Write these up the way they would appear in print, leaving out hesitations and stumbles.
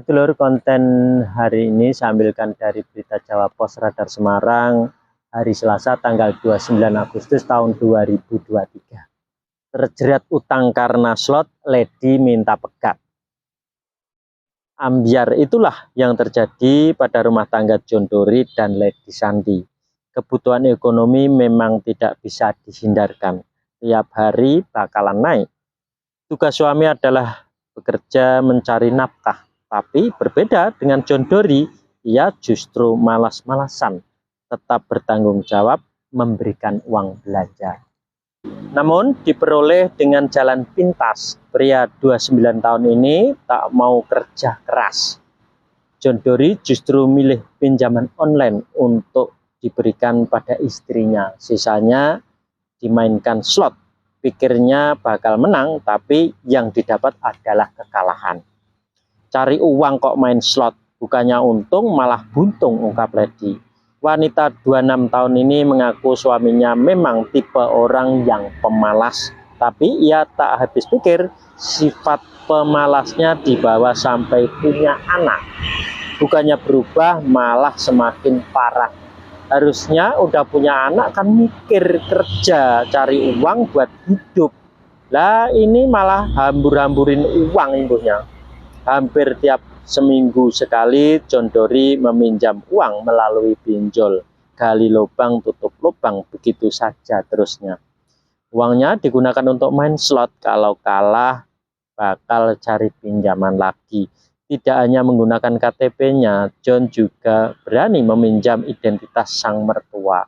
Sedulur, konten hari ini saya ambilkan dari berita Jawa Pos Radar Semarang hari Selasa tanggal 29 Agustus tahun 2023. Terjerat utang karena slot, Lady minta pegat. Ambyar itulah yang terjadi pada rumah tangga John Dory dan Lady Sandi. Kebutuhan ekonomi memang tidak bisa dihindarkan. Tiap hari bakalan naik. Tugas suami adalah bekerja mencari nafkah. Tapi berbeda dengan John Dory, ia justru malas-malasan, tetap bertanggung jawab memberikan uang belanja. Namun diperoleh dengan jalan pintas, pria 29 tahun ini tak mau kerja keras. John Dory justru milih pinjaman online untuk diberikan pada istrinya. Sisanya dimainkan slot. Pikirnya bakal menang, tapi yang didapat adalah kekalahan. Cari uang kok main slot, bukannya untung malah buntung, ungkap Lady. Wanita 26 tahun ini mengaku suaminya memang tipe orang yang pemalas, tapi ia tak habis pikir sifat pemalasnya dibawa sampai punya anak. Bukannya berubah, malah semakin parah. Harusnya udah punya anak kan mikir kerja, cari uang buat hidup. Lah ini malah hambur-hamburin uang ibunya. Hampir tiap seminggu sekali John Dory meminjam uang melalui pinjol. Gali lubang, tutup lubang, begitu saja terusnya. Uangnya digunakan untuk main slot, kalau kalah bakal cari pinjaman lagi. Tidak hanya menggunakan KTP-nya, John juga berani meminjam identitas sang mertua.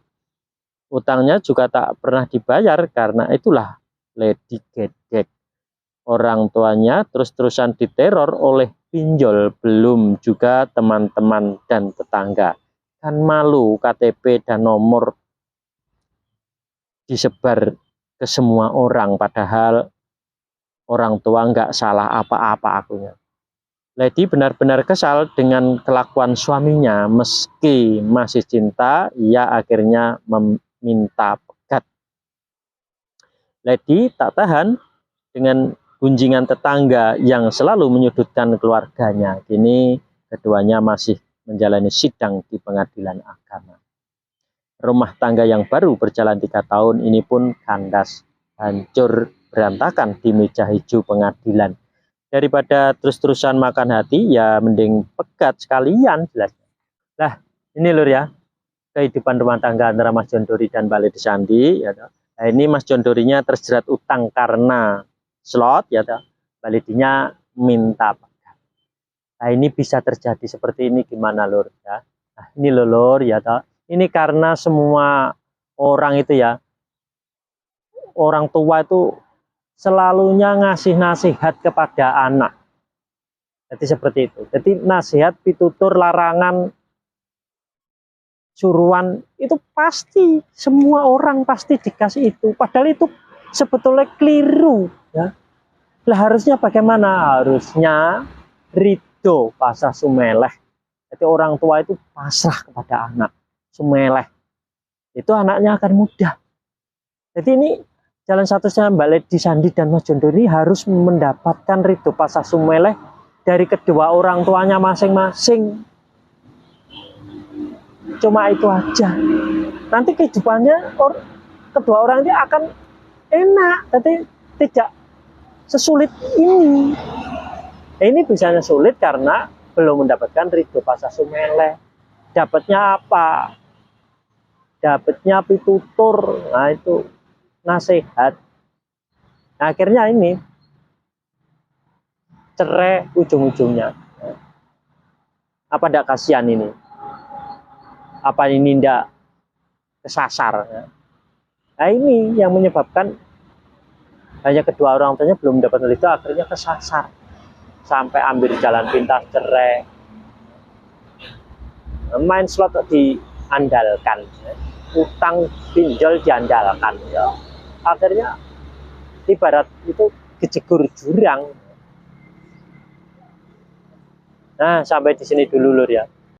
Utangnya juga tak pernah dibayar, karena itulah Lady gedek. Orang tuanya terus-terusan diteror oleh pinjol, belum juga teman-teman dan tetangga. Kan malu KTP dan nomor disebar ke semua orang, padahal orang tua nggak salah apa-apa akunya. Lady benar-benar kesal dengan kelakuan suaminya. Meski masih cinta, ia akhirnya meminta pegat. Lady tak tahan dengan gunjingan tetangga yang selalu menyudutkan keluarganya. Kini keduanya masih menjalani sidang di pengadilan agama. Rumah tangga yang baru berjalan 3 tahun ini pun kandas, hancur berantakan di meja hijau pengadilan. Daripada terus-terusan makan hati, ya mending pegat sekalian jelasnya. Nah ini lur ya, kehidupan rumah tangga antara Mas John Dory dan Mbak Lady Sandi. Ya, nah, ini Mas John Dory-nya terjerat utang karena slot, ya Mbak Lady-nya minta pegat. Nah ini bisa terjadi seperti ini gimana lur ya. Nah ini lur ya, ini karena semua orang itu ya, orang tua itu selalunya ngasih nasihat kepada anak. Jadi seperti itu. Jadi nasihat, pitutur, larangan, suruhan itu pasti semua orang pasti dikasih itu. Padahal itu sebetulnya keliru ya. Lah harusnya bagaimana? Harusnya ridho, pasrah sumeleh. Jadi orang tua itu pasrah kepada anak, sumeleh. Itu anaknya akan mudah. Jadi ini jalan satunya Mbak Lady Sandi dan Mas John Dory harus mendapatkan ridho, pasrah sumeleh dari kedua orang tuanya masing-masing. Cuma itu aja. Nanti kehidupannya kedua orang ini akan enak. Jadi tidak sesulit ini. Ini bisanya sulit karena belum mendapatkan ridho, pasrah sumeleh. Dapatnya apa? Dapatnya pitutur. Nah itu nasihat. Nah, akhirnya ini cerai ujung-ujungnya. Apa tidak kasihan ini? Apa ini tidak kesasar? Nah ini yang menyebabkan hanya kedua orang tuanya belum mendapat itu, akhirnya kesasar sampai ambil jalan pintas, cerai. Main slot diandalkan, utang pinjol diandalkan ya. Akhirnya ibarat itu kejegur jurang. Nah sampai di sini dulu lur ya.